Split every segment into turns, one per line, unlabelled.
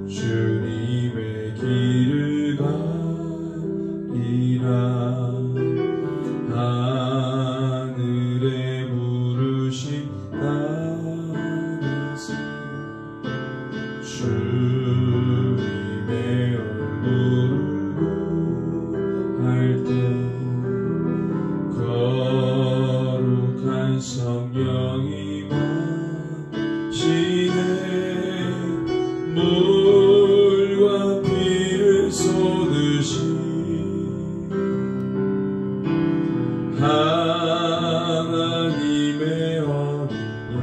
주님의 길을 가리라. 하늘에 부르신 땅에서 주님의 얼굴을 구할 때 거룩한 성령이 마시네. 물과 피를 쏟으신 하나님의 어린 양,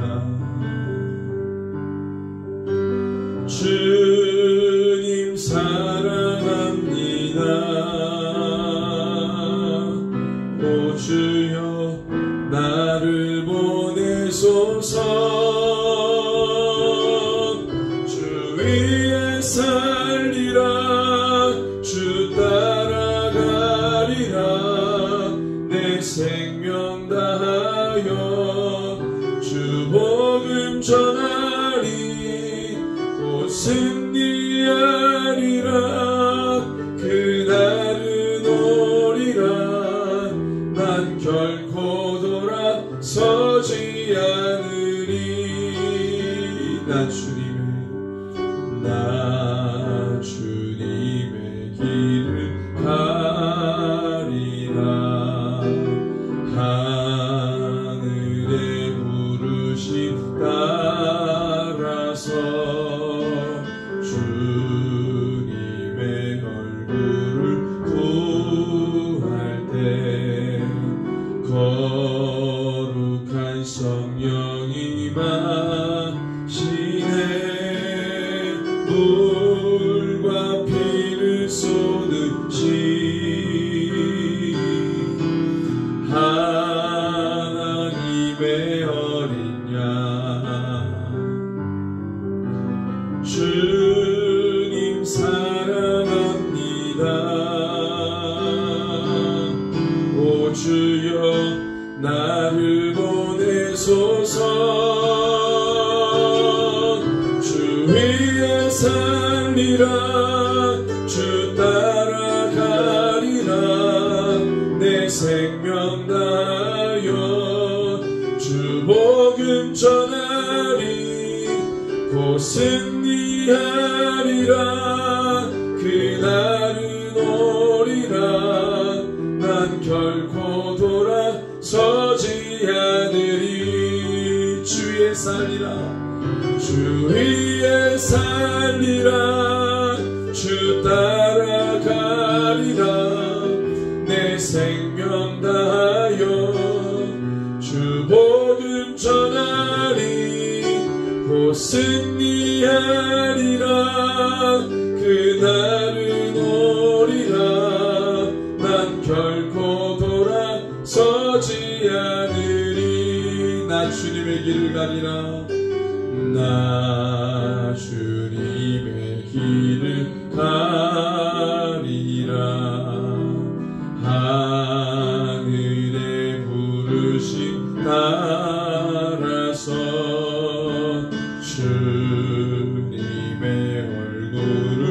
주님 사랑합니다. 오 주여 나를 보내소서. 주 위에 살리라. 주 따라가리라. 내 생명 다하여 주 복음 전하리. 곧 승리하리라. 그날은 오리라. 난 결코 돌아서지 않으리. 나 주님의 길을 가리라. 하늘에 부르심 따라서 주님의 얼굴을 구할 때 거룩한 성령이 마시네. 물과 피를 쏟으신 하나님의 어린 양, 주님 사랑합니다. 오 주여 나를 보내소서. 주 위에 살리라. 주 따라가리라. 내 생명 다하여 주 복음 전하리. 곧 승리하리라. 그날은 오리라. 난 결코 돌아서지 않으리. 주 위에 살리라. 주 위에 살리라. 주 따라가리라. 내 생명 다하여 주 복음 전하리. 곧 승리하리라. 그날은 오리라. 난 결코 돌아서지 않으리. 나 주님의 길을 가리라. 나 주님의 길을 가리라. 하늘에 부르심 따라서 주님의 얼굴을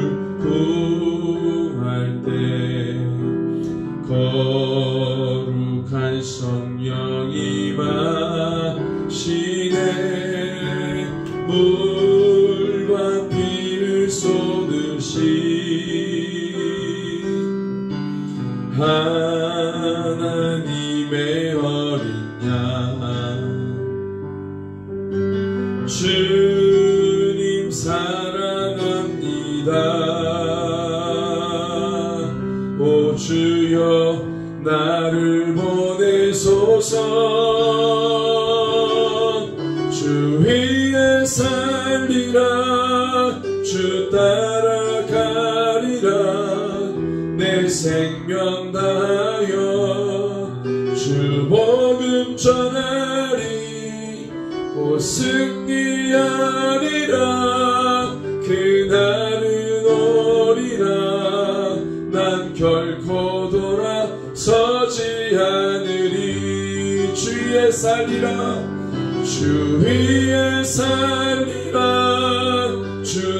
구할 때 거룩한 성령이 마시네. 물과 피를 쏟으신 하나님의 어린 양, 주님 사랑합니다. 오 주여 나를 보내소서. 주 위에 살리라. 주 따라가리라. 내 생명 다하여 주 복음 전하리. 곧 승리하리라. 그날은 오리라. 난 결코 돌아서지 않으리. 주 위에 살리라. 주 위에 살리라. 주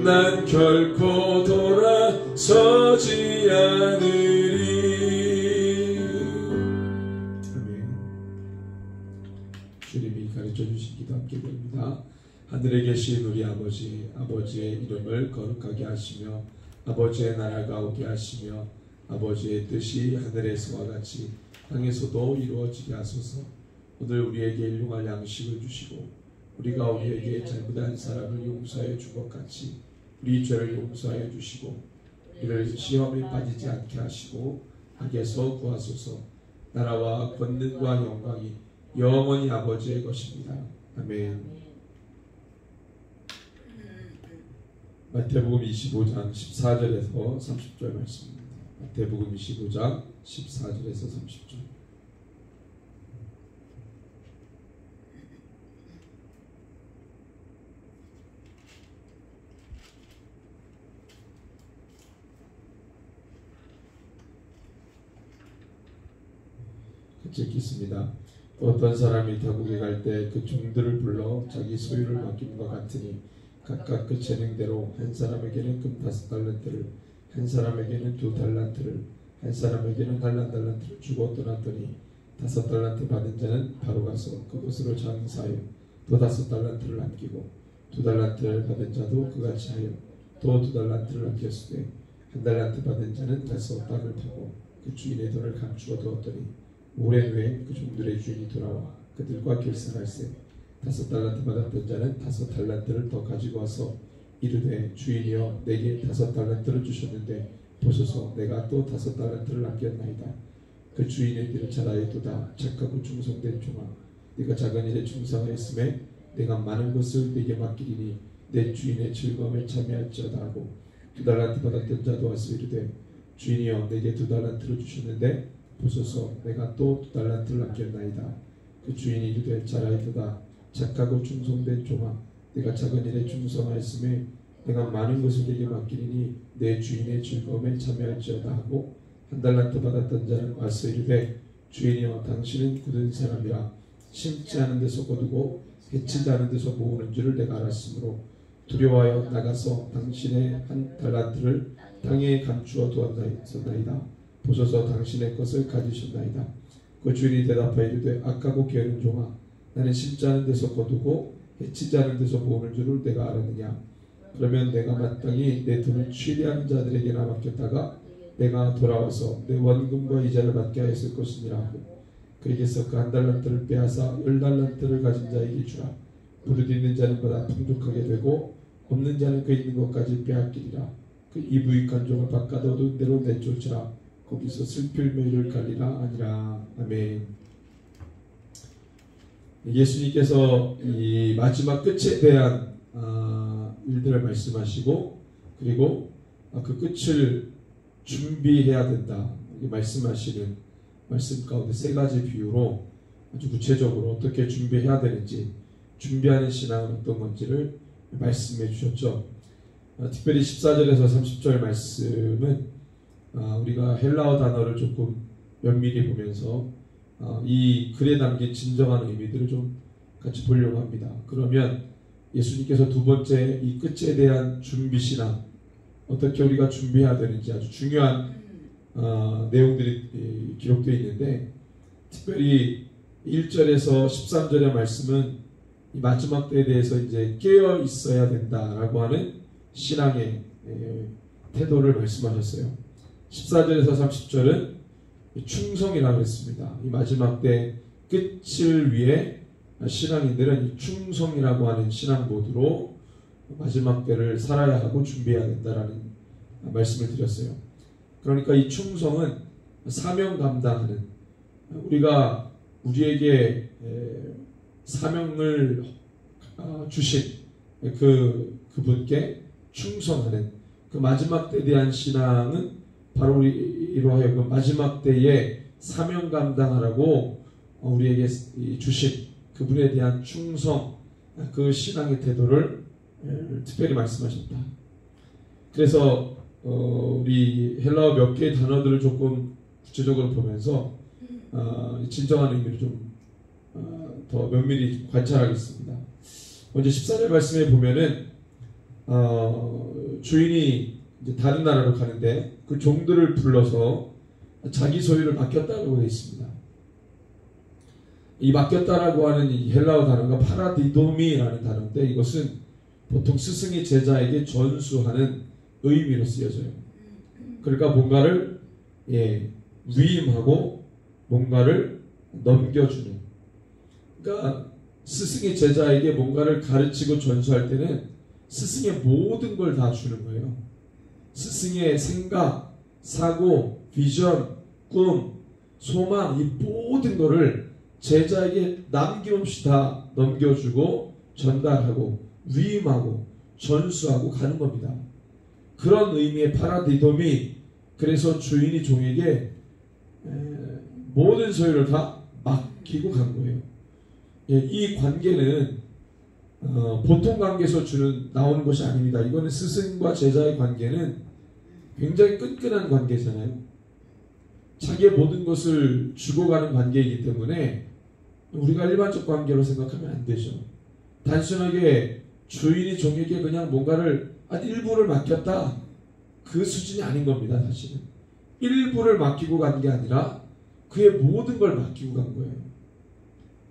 난 결코 돌아서지 않으리. 아멘. 주님이 가르쳐 주신 기도 함께 드립니다. 하늘에 계신 우리 아버지, 아버지의 이름을 거룩하게 하시며 아버지의 나라가 오게 하시며 아버지의 뜻이 하늘에서와 같이 땅에서도 이루어지게 하소서. 오늘 우리에게 일용할 양식을 주시고 우리가 우리에게 잘못한 사람을 용서해 준 것 같이 우리 죄를 용서해 주시고 우리를 시험에 빠지지 않게 하시고 악에서 구하소서. 나라와 권능과 영광이 영원히 아버지의 것입니다. 아멘. 마태복음 25장 14절에서 30절 말씀입니다. 마태복음 25장 14절에서 30절. 같이 읽겠습니다. 어떤 사람이 타국에 갈 때 그 종들을 불러 자기 소유를 맡기는 것 같으니 각각 그 재능대로 한 사람에게는 금 5달란트를, 한 사람에게는 2달란트를, 한 사람에게는 달란트를 주고 떠났더니 5달란트 받은 자는 바로 가서 그곳으로 장사하여 또 5달란트를 남기고 2달란트를 받은 자도 그같이 하여 또 2달란트를 남겼으되 1달란트 받은 자는 가서 땅을 파고 그 주인의 돈을 감추어 두었더니 오랜 후에 그 종들의 주인이 돌아와 그들과 결산할세 5달란트 받았던 자는 5달란트를 더 가지고 와서 이르되 주인이여 내게 5달란트를 주셨는데 보소서 내가 또 5달란트를 남겼나이다. 그 주인의 길을 잘 알도다. 착하고 충성된 종아, 네가 작은 일에 충성하였음에 내가 많은 것을 네게 맡기리니 내 주인의 즐거움에 참여할지어다 하고 2달란트 받았던 자도 와서 이르되 주인이여 내게 2달란트를 주셨는데 보소서 내가 또 2달란트를 남겼나이다. 그 주인이 이르되 잘 알도다. 착하고 충성된 종아, 내가 작은 일에 충성하였음에 내가 많은 것을 네게 맡기리니 내 주인의 즐거움에 참여할지어다 하고 1달란트 받았던 자는 와서 이르되 주인이여 당신은 굳은 사람이라 심지 않은 데서 거두고 해치지 않은 데서 모으는 줄을 내가 알았으므로 두려워하여 나가서 당신의 1달란트를 땅에 감추어 두었나이다. 보소서 당신의 것을 가지셨나이다. 그 주인이 대답하여 이르되 악하고 게으른 종아, 나는 심지 않은 데서 거두고 해치지 않은 데서 모으는 줄을 내가 알았느냐. 그러면 내가 마땅히 내 돈을 취리하는 자들에게나 맡겼다가 내가 돌아와서 내 원금과 이자를 받게 하였을 것이니라 하고 그에게서 그 1달란트를 빼앗아 10달란트를 가진 자에게 주라. 부르짖 있는 자는 보다 풍족하게 되고 없는 자는 그 있는 것까지 빼앗기리라. 그 이부익한 종을 바깥 어두운 데로 내쫓으라. 거기서 슬필매를 갈리라 아니라. 아멘. 예수님께서 이 마지막 끝에 대한 일들을 말씀하시고 그리고 그 끝을 준비해야 된다 말씀하시는 말씀 가운데 3가지 비유로 아주 구체적으로 어떻게 준비해야 되는지, 준비하는 신앙은 어떤 건지를 말씀해 주셨죠. 특별히 14절에서 30절 말씀은 우리가 헬라어 단어를 조금 면밀히 보면서 이 글에 담긴 진정한 의미들을 좀 같이 보려고 합니다. 그러면 예수님께서 두 번째 이 끝에 대한 준비 신앙, 어떻게 우리가 준비해야 되는지 아주 중요한 내용들이 기록되어 있는데, 특별히 1절에서 13절의 말씀은 이 마지막 때에 대해서 이제 깨어 있어야 된다라고 하는 신앙의 태도를 말씀하셨어요. 14절에서 30절은 충성이라고 했습니다. 이 마지막 때 끝을 위해 신앙인들은 이 충성이라고 하는 신앙 모드로 마지막 때를 살아야 하고 준비해야 된다라는 말씀을 드렸어요. 그러니까 이 충성은 사명 감당하는, 우리가 우리에게 사명을 주신 그분께 충성하는 그 마지막 때에 대한 신앙은 바로 우리로 하여금 마지막 때에 사명 감당하라고 우리에게 주신 그분에 대한 충성, 그 신앙의 태도를 특별히 말씀하셨다. 그래서 우리 헬라어 몇 개의 단어들을 조금 구체적으로 보면서 진정한 의미를 좀 더 면밀히 관찰하겠습니다. 먼저 14절 말씀에 보면은 주인이 이제 다른 나라로 가는데 그 종들을 불러서 자기 소유를 맡겼다고 되어 있습니다. 이 맡겼다라고 하는 이 헬라어 단어가 파라디도미라는 단어인데 이것은 보통 스승이 제자에게 전수하는 의미로 쓰여져요. 그러니까 뭔가를 위임하고 뭔가를 넘겨주는. 그러니까 스승이 제자에게 뭔가를 가르치고 전수할 때는 스승의 모든 걸 다 주는 거예요. 스승의 생각, 사고, 비전, 꿈, 소망 이 모든 거를 제자에게 남김없이 다 넘겨주고 전달하고 위임하고 전수하고 가는 겁니다. 그런 의미의 파라디돔이 그래서 주인이 종에게 모든 소유를 다 맡기고 간 거예요. 이 관계는 보통 관계에서 나오는 것이 아닙니다. 이거는 스승과 제자의 관계는 굉장히 끈끈한 관계잖아요. 자기의 모든 것을 주고 가는 관계이기 때문에 우리가 일반적 관계로 생각하면 안 되죠. 단순하게 주인이 종에게 그냥 뭔가를 일부를 맡겼다 그 수준이 아닌 겁니다. 사실은 일부를 맡기고 간 게 아니라 그의 모든 걸 맡기고 간 거예요.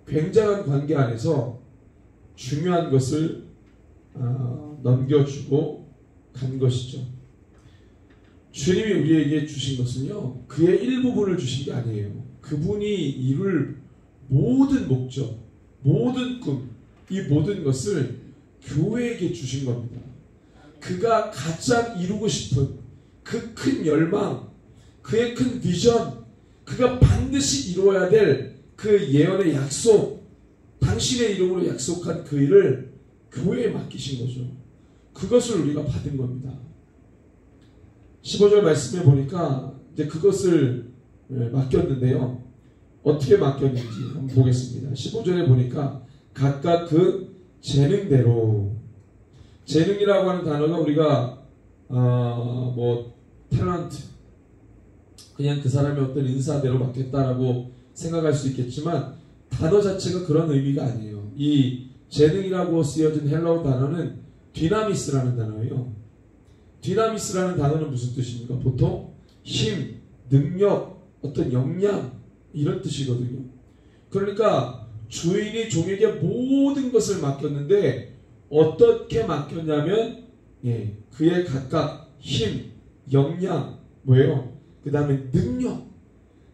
굉장한 관계 안에서 중요한 것을 넘겨주고 간 것이죠. 주님이 우리에게 주신 것은요, 그의 일부분을 주신 게 아니에요. 그분이 이룰 모든 목적, 모든 꿈, 이 모든 것을 교회에게 주신 겁니다. 그가 가장 이루고 싶은 그 큰 열망, 그의 큰 비전, 그가 반드시 이루어야 될 그 예언의 약속, 당신의 이름으로 약속한 그 일을 교회에 맡기신 거죠. 그것을 우리가 받은 겁니다. 15절 말씀에 보니까 이제 그것을 맡겼는데요. 어떻게 맡겼는지 한번 보겠습니다. 15절에 보니까 각각 그 재능대로, 재능이라고 하는 단어가 우리가 탤런트, 그냥 그 사람의 어떤 인사대로 맡겼다라고 생각할 수 있겠지만 단어 자체가 그런 의미가 아니에요. 이 재능이라고 쓰여진 헬라어 단어는 디나미스라는 단어예요. 디나미스라는 단어는 무슨 뜻입니까? 보통 힘, 능력, 어떤 역량 이런 뜻이거든요. 그러니까 주인이 종에게 모든 것을 맡겼는데 어떻게 맡겼냐면 그의 각각 힘, 역량, 뭐예요? 그 다음에 능력,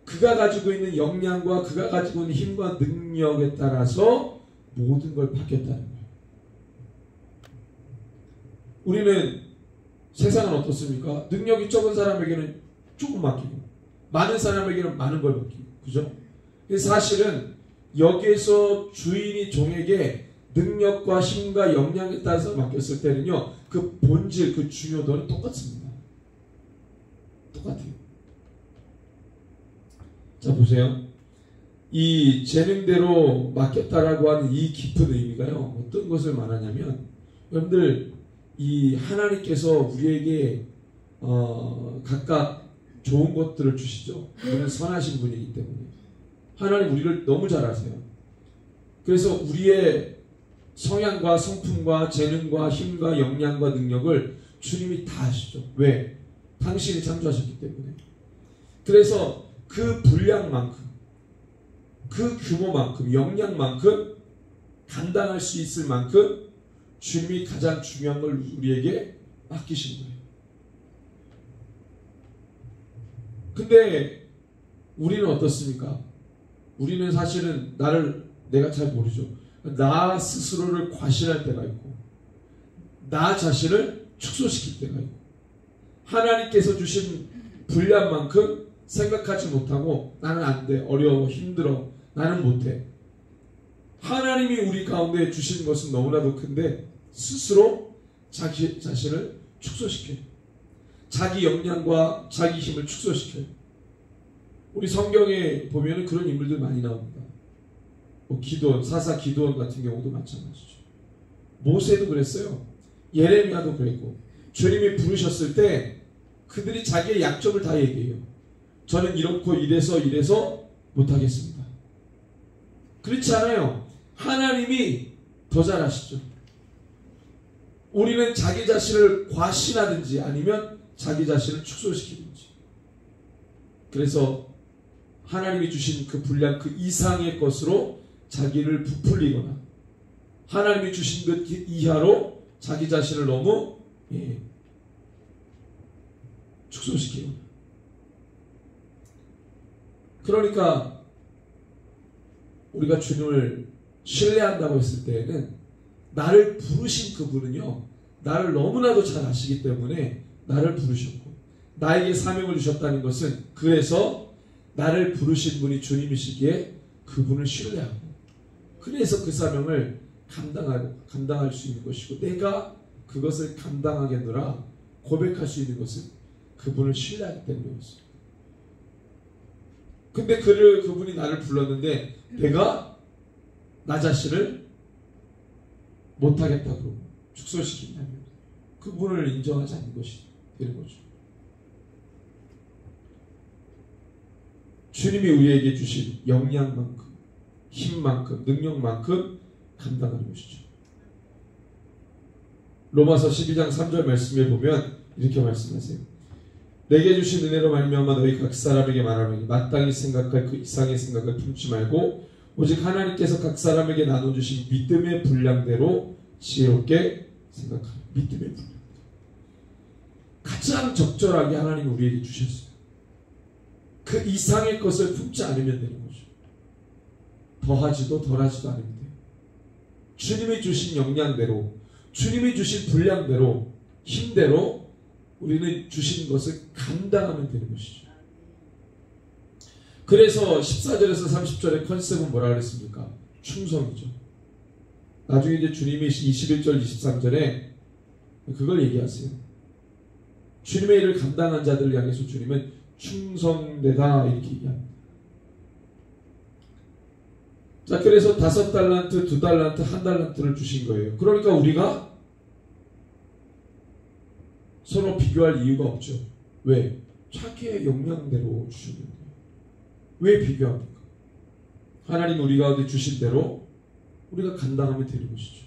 그가 가지고 있는 역량과 그가 가지고 있는 힘과 능력에 따라서 모든 걸 맡겼다는 거예요. 우리는 세상은 어떻습니까? 능력이 적은 사람에게는 조금 맡기고 많은 사람에게는 많은 걸 맡기고, 그죠? 사실은 여기에서 주인이 종에게 능력과 힘과 역량에 따라서 맡겼을 때는요, 그 본질, 그 중요도는 똑같습니다. 똑같아요. 자, 보세요. 이 재능대로 맡겼다라고 하는 이 깊은 의미가요, 어떤 것을 말하냐면, 여러분들, 이 하나님께서 우리에게 각각 좋은 것들을 주시죠. 우리는 선하신 분이기 때문에. 하나님 우리를 너무 잘 아세요. 그래서 우리의 성향과 성품과 재능과 힘과 역량과 능력을 주님이 다 아시죠. 왜? 당신이 창조하셨기 때문에. 그래서 그 분량만큼, 그 규모만큼, 역량만큼 감당할 수 있을 만큼 주님이 가장 중요한 걸 우리에게 맡기신 거예요. 근데 우리는 어떻습니까? 우리는 사실은 내가 잘 모르죠. 나 스스로를 과신할 때가 있고, 나 자신을 축소시킬 때가 있고, 하나님께서 주신 분량만큼 생각하지 못하고 나는 안 돼, 어려워, 힘들어, 나는 못해. 하나님이 우리 가운데 주신 것은 너무나도 큰데 스스로 자기 자신을 축소시켜요. 자기 역량과 자기 힘을 축소시켜요. 우리 성경에 보면 그런 인물들 많이 나옵니다. 기드온, 사사 기드온 같은 경우도 마찬가지죠. 모세도 그랬어요. 예레미야도 그랬고, 주님이 부르셨을 때 그들이 자기의 약점을 다 얘기해요. 저는 이렇고 이래서 못하겠습니다. 그렇지 않아요. 하나님이 더 잘하시죠. 우리는 자기 자신을 과신하든지 아니면 자기 자신을 축소시키든지. 그래서 하나님이 주신 그 분량 그 이상의 것으로 자기를 부풀리거나 하나님이 주신 것 이하로 자기 자신을 너무 축소시키거나. 그러니까 우리가 주님을 신뢰한다고 했을 때에는 나를 부르신 그분은요, 나를 너무나도 잘 아시기 때문에 나를 부르셨고 나에게 사명을 주셨다는 것은 그래서 나를 부르신 분이 주님이시기에 그분을 신뢰하고 그래서 그 사명을 감당할 수 있는 것이고 내가 그것을 감당하겠노라 고백할 수 있는 것은 그분을 신뢰하기 때문이었어요. 근데 그분이 나를 불렀는데 내가 나 자신을 못하겠다 그러고 축소시킨다면 그분을 인정하지 않는 것이 되는 거죠. 주님이 우리에게 주신 역량만큼, 힘만큼, 능력만큼 감당하는 것이죠. 로마서 12장 3절 말씀에 보면 이렇게 말씀하세요. 내게 주신 은혜로 말미암아 너희 각 사람에게 말하노니 마땅히 생각할 그 이상의 생각을 품지 말고 오직 하나님께서 각 사람에게 나눠주신 믿음의 분량대로 지혜롭게 생각하라. 믿음의 분량. 가장 적절하게 하나님이 우리에게 주셨어요. 그 이상의 것을 품지 않으면 되는 거죠. 더하지도 덜하지도 않으면 돼요. 주님이 주신 역량대로, 주님이 주신 분량대로, 힘대로 우리는 주신 것을 감당하면 되는 것이죠. 그래서 14절에서 30절의 컨셉은 뭐라 그랬습니까? 충성이죠. 나중에 이제 주님이 21절, 23절에 그걸 얘기하세요. 주님의 일을 감당한 자들을 향해서 주님은 충성되다 이렇게 얘기합니다. 자, 그래서 5달란트, 2달란트, 1달란트를 주신 거예요. 그러니까 우리가 서로 비교할 이유가 없죠. 왜? 자기의 역량대로 주셨는데 왜 비교합니까? 하나님 우리 가운데 주신 대로 우리가 감당하면 되는 것이죠.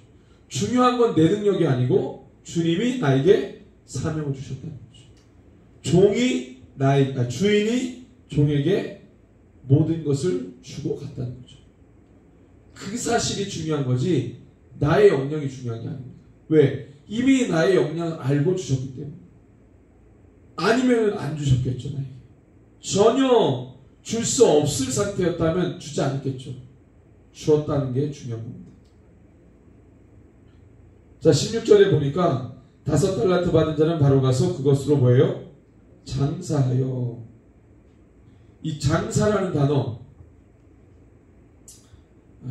중요한 건 내 능력이 아니고 주님이 나에게 사명을 주셨다는 거죠. 주인이 종에게 모든 것을 주고 갔다는 거죠. 그 사실이 중요한 거지 나의 역량이 중요한 게 아닙니다. 왜? 이미 나의 역량을 알고 주셨기 때문에. 아니면 안 주셨겠죠. 나에게. 전혀 줄 수 없을 상태였다면 주지 않았겠죠. 주었다는 게 중요한 겁니다. 자, 16절에 보니까 5달란트 받은 자는 바로 가서 그것으로 뭐예요? 장사하여. 이 장사라는 단어,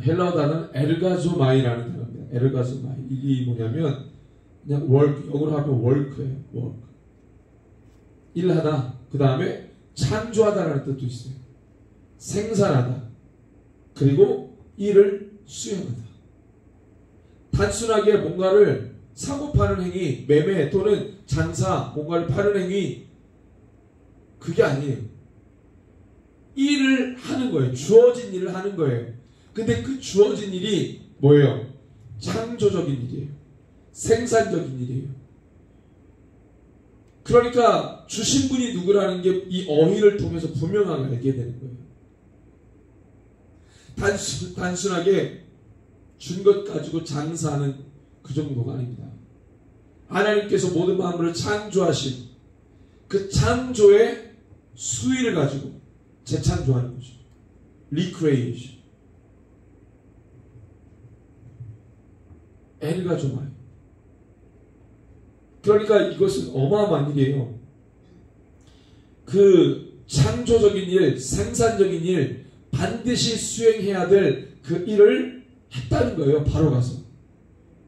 헬라어 단어는 에르가조마이라는 단어입니다. 에르가조마이. 이게 뭐냐면 그냥 work, 영어로 하면 work예요. work. 일하다. 그 다음에 창조하다라는 뜻도 있어요. 생산하다. 그리고 일을 수행하다. 단순하게 뭔가를 사고 파는 행위, 매매 또는 장사, 뭔가를 파는 행위, 그게 아니에요. 일을 하는 거예요. 주어진 일을 하는 거예요. 근데 그 주어진 일이 뭐예요? 창조적인 일이에요. 생산적인 일이에요. 그러니까 주신 분이 누구라는 게 이 어휘를 통해서 분명하게 알게 되는 거예요. 단순하게 준 것 가지고 장사하는 그 정도가 아닙니다. 하나님께서 모든 만물을 창조하신 그 창조의 수위를 가지고 재창조하는 거죠. 리크레이션. 에르가조마이. 그러니까 이것은 어마어마한 일이에요. 그 창조적인 일, 생산적인 일, 반드시 수행해야 될 그 일을 했다는 거예요. 바로 가서.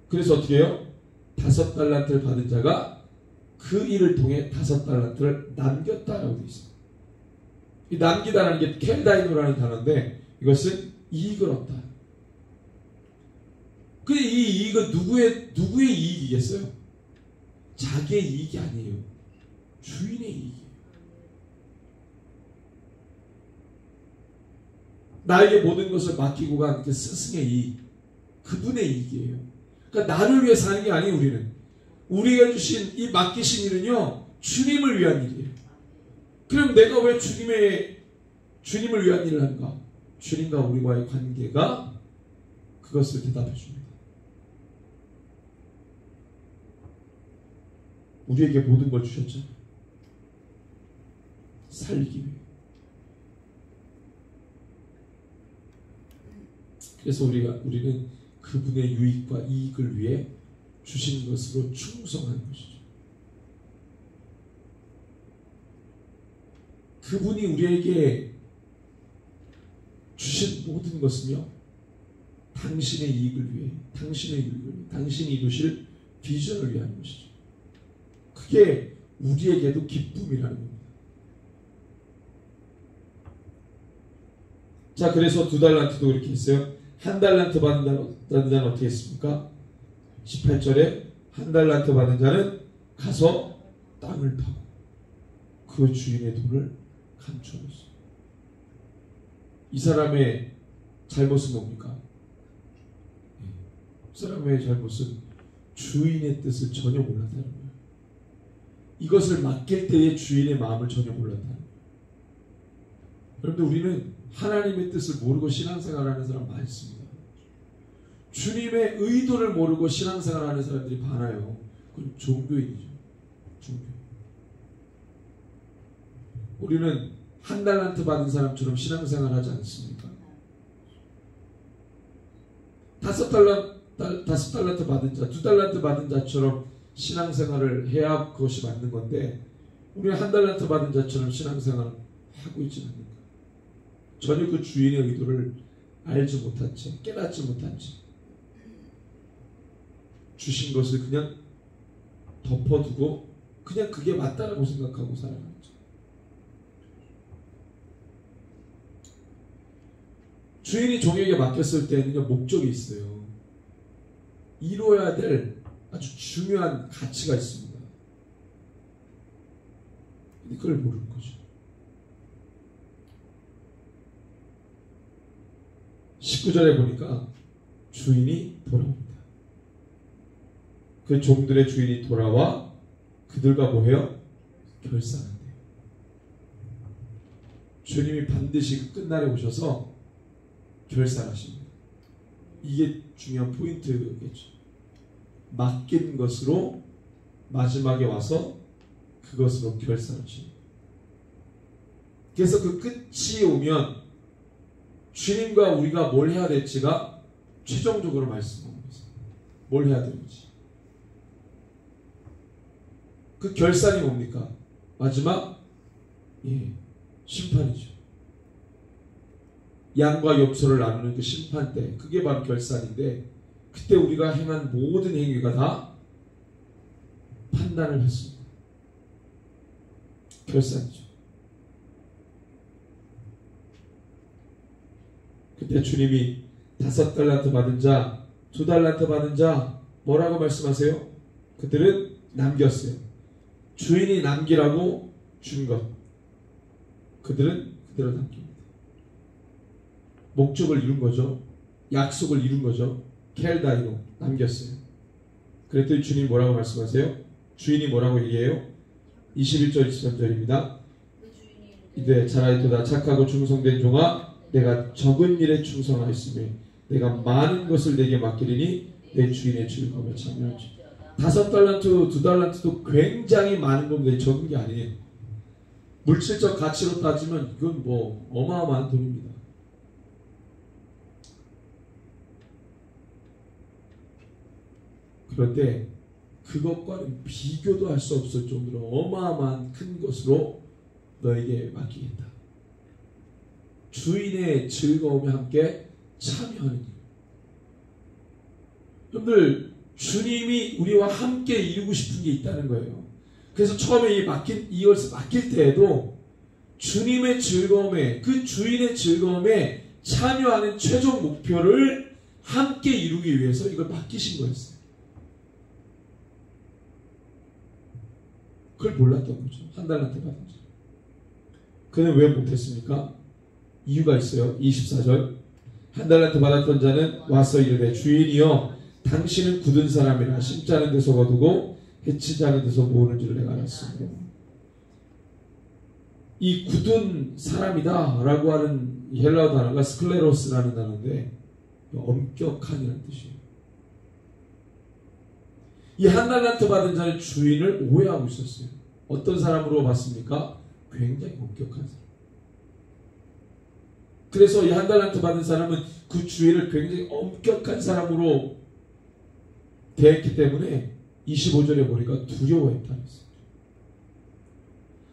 그래서 어떻게 해요? 5달란트를 받은 자가 그 일을 통해 5달란트를 남겼다라고 되어 있어요. 이 남기다라는 게 켈다이노라는 단어인데 이것은 이익을 얻다. 근데 이 이익은 누구의 이익이겠어요? 자기의 이익이 아니에요. 주인의 이익이에요. 나에게 모든 것을 맡기고 간 그 스승의 이익, 그분의 이익이에요. 그러니까 나를 위해 사는 게 아니에요. 우리는 우리에게 주신 이 맡기신 일은요, 주님을 위한 일이에요. 그럼 내가 왜 주님을 위한 일을 하는가? 주님과 우리와의 관계가 그것을 대답해 줍니다. 우리에게 모든 걸 주셨죠. 살기 위해. 그래서 우리는 그분의 유익과 이익을 위해 주신 것으로 충성하는 것이죠. 그분이 우리에게 주신 모든 것은요, 당신의 이익을 위해, 당신이 이루실 비전을 위한 것이죠. 그게 우리에게도 기쁨이라는 겁니다. 자, 그래서 2달란트도 그렇게 했어요. 1달란트 받은 자는 어떻게 했습니까? 18절에 1달란트 받은 자는 가서 땅을 파고 그 주인의 돈을 감춰줬어요. 이 사람의 잘못은 뭡니까? 이 사람의 잘못은 주인의 뜻을 전혀 몰랐다는 거예요. 이것을 맡길 때의 주인의 마음을 전혀 몰랐다는 거예요. 여러분들, 우리는 하나님의 뜻을 모르고 신앙생활하는 사람 많이 있습니다. 주님의 의도를 모르고 신앙생활하는 사람들이 많아요. 그건 종교인이죠. 종교인. 우리는 1달란트 받은 사람처럼 신앙생활하지 않습니까? 5달란트 받은 자, 2달란트 받은 자처럼 신앙생활을 해야 그것이 맞는 건데, 우리는 1달란트 받은 자처럼 신앙생활을 하고 있지는 않는 거예요. 전혀 그 주인의 의도를 알지 못한 채, 깨닫지 못한 채 주신 것을 그냥 덮어두고 그냥 그게 맞다라고 생각하고 살아가는 거죠. 주인이 종에게 맡겼을 때는요, 목적이 있어요. 이루어야 될 아주 중요한 가치가 있습니다. 근데 그걸 모르는 거죠. 19절에 보니까 주인이 돌아옵니다. 그 종들의 주인이 돌아와 그들과 뭐해요? 결산한대요. 주님이 반드시 그 끝날에 오셔서 결산하십니다. 이게 중요한 포인트겠죠. 맡긴 것으로 마지막에 와서 그것으로 결산하십니다. 그래서 그 끝이 오면 주님과 우리가 뭘 해야 될지가 최종적으로 말씀합니다. 뭘 해야 되는지. 그 결산이 뭡니까? 마지막 심판이죠. 양과 엽소를 나누는 그 심판 때, 그게 바로 결산인데, 그때 우리가 행한 모든 행위가 다 판단을 했습니다. 결산이죠. 그때 주님이 5달란트 받은 자, 2달란트 받은 자 뭐라고 말씀하세요? 그들은 남겼어요. 주인이 남기라고 준 것, 그들은 그대로 남깁니다. 목적을 이룬 거죠. 약속을 이룬 거죠. 켈다이로 남겼어요. 그랬더니 주님이 뭐라고 말씀하세요? 주인이 뭐라고 얘기해요? 21절 23절입니다. 이제 잘하였도다 착하고 충성된 종아, 내가 적은 일에 충성하였으며 내가 많은 것을 내게 맡기리니 내 주인의 즐거움에 참여하지. 5달란트, 2달란트도 굉장히 많은 겁니다. 적은 게 아니에요. 물질적 가치로 따지면 이건 뭐 어마어마한 돈입니다. 그런데 그것과는 비교도 할 수 없을 정도로 어마어마한 큰 것으로 너에게 맡기겠다. 주인의 즐거움에 함께 참여하는 일. 여러분들, 주님이 우리와 함께 이루고 싶은 게 있다는 거예요. 그래서 처음에 이것을 맡길 때에도 주님의 즐거움에, 그 주인의 즐거움에 참여하는 최종 목표를 함께 이루기 위해서 이걸 맡기신 거였어요. 그걸 몰랐던 거죠. 1달란트 받은 자. 그는 왜 못했습니까? 이유가 있어요. 24절. 1달란트 받았던 자는 와서 이르되 주인이여 당신은 굳은 사람이라 심자는 데서 거두고 해치지 않은 데서 모으는 줄 내가 알았습니다. 이 굳은 사람이다 라고 하는 헬라어 단어가 스클레로스라는 단어인데 엄격한이라는 뜻이에요. 이 한 달란트 받은 자는 주인을 오해하고 있었어요. 어떤 사람으로 봤습니까? 굉장히 엄격한 사람. 그래서 이 한 달란트 받은 사람은 그 주인을 굉장히 엄격한 사람으로 대했기 때문에 25절에 보니까 두려워했다는 것입니다.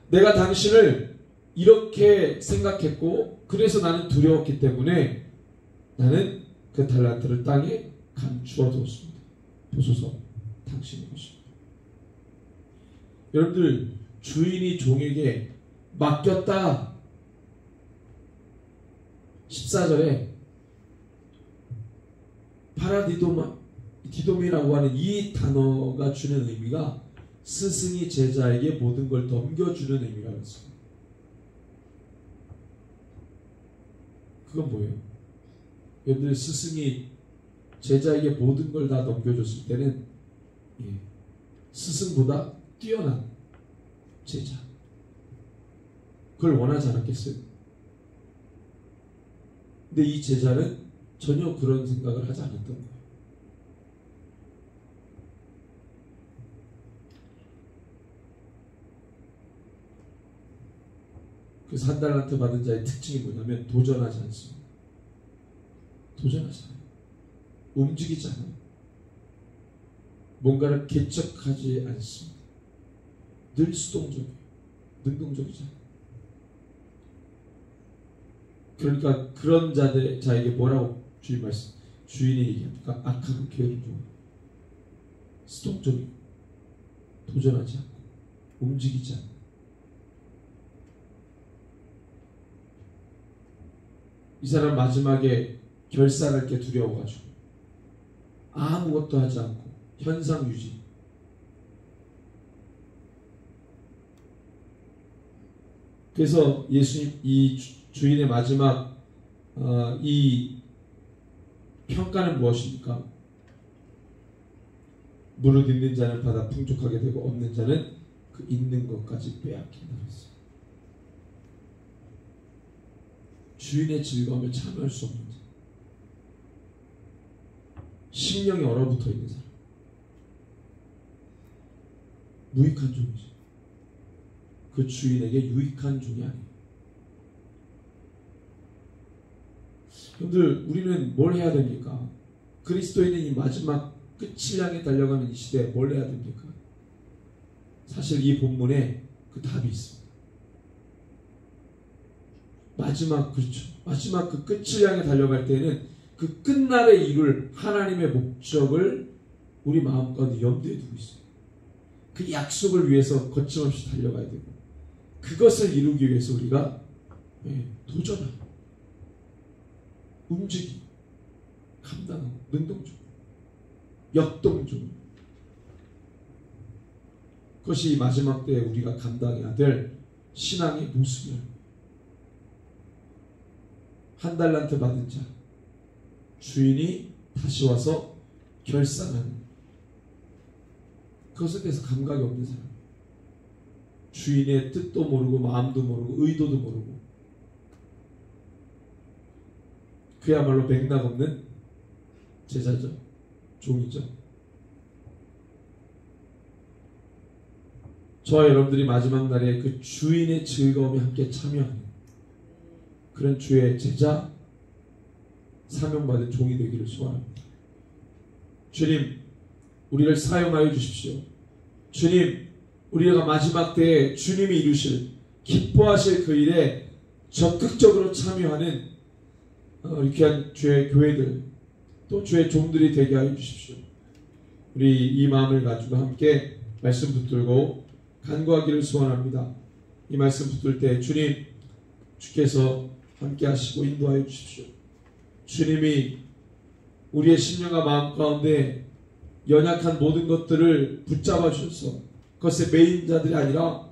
내가 당신을 이렇게 생각했고 그래서 나는 두려웠기 때문에 나는 그 달란트를 땅에 감추어 두었습니다. 보소서 당신의 것입니다. 여러분들 주인이 종에게 맡겼다. 14절에 디도미라고 하는 이 단어가 주는 의미가 스승이 제자에게 모든 걸 넘겨주는 의미라고 했습니다. 그건 뭐예요? 여러분들 스승이 제자에게 모든 걸 다 넘겨줬을 때는 스승보다 뛰어난 제자. 그걸 원하지 않았겠어요? 근데 이 제자는 전혀 그런 생각을 하지 않았던 거예요. 그래서 한 달란트 받은 자의 특징이 뭐냐면 도전하지 않습니다. 도전하지 않아요. 움직이지 않아요. 뭔가를 개척하지 않습니다. 늘 수동적이에요. 능동적이지 않아요. 그러니까 그런 자에게 뭐라고 주인이 얘기합니까? 악하고 게으른 종. 수동적이고 도전하지 않고 움직이지 않고 이 사람 마지막에 결산할 게 두려워가지고 아무것도 하지 않고 현상 유지. 그래서 예수님 이 주인의 마지막 이 평가는 무엇입니까? 무릇 있는 자는 받아 풍족하게 되고 없는 자는 그 있는 것까지 빼앗긴다 그랬어요. 주인의 즐거움에 참여할 수 없는 자, 심령이 얼어붙어 있는 사람, 무익한 종이죠. 그 주인에게 유익한 종이 아니에요. 여러분들 우리는 뭘 해야 됩니까? 그리스도인은 이 마지막 끝을 향해 달려가는 이 시대에 뭘 해야 됩니까? 사실 이 본문에 그 답이 있습니다. 마지막 그 끝을 향해 달려갈 때는 그 끝날에 이룰 하나님의 목적을 우리 마음 가운데 염두에 두고 있어요. 그 약속을 위해서 거침없이 달려가야 되고 그것을 이루기 위해서 우리가 도전하고 움직이고 감당하고 능동적 역동적 그것이 마지막 때에 우리가 감당해야 될 신앙의 모습이에요. 한 달란트 받은 자 주인이 다시 와서 결산하는 그것에 대해서 감각이 없는 사람, 주인의 뜻도 모르고 마음도 모르고 의도도 모르고 그야말로 맥락 없는 제자죠. 종이죠. 저와 여러분들이 마지막 날에 그 주인의 즐거움에 함께 참여하는 그런 주의 제자, 사명받은 종이 되기를 소원합니다. 주님, 우리를 사용하여 주십시오. 주님, 우리가 마지막 때에 주님이 이루실 기뻐하실 그 일에 적극적으로 참여하는 귀한 주의 교회들 또 주의 종들이 되게 하여 주십시오. 우리 이 마음을 가지고 함께 말씀 붙들고 간구하기를 소원합니다. 이 말씀 붙들 때 주님, 주께서 함께 하시고 인도하여 주십시오. 주님이 우리의 심령과 마음 가운데 연약한 모든 것들을 붙잡아 주셔서 그것의 메인 자들이 아니라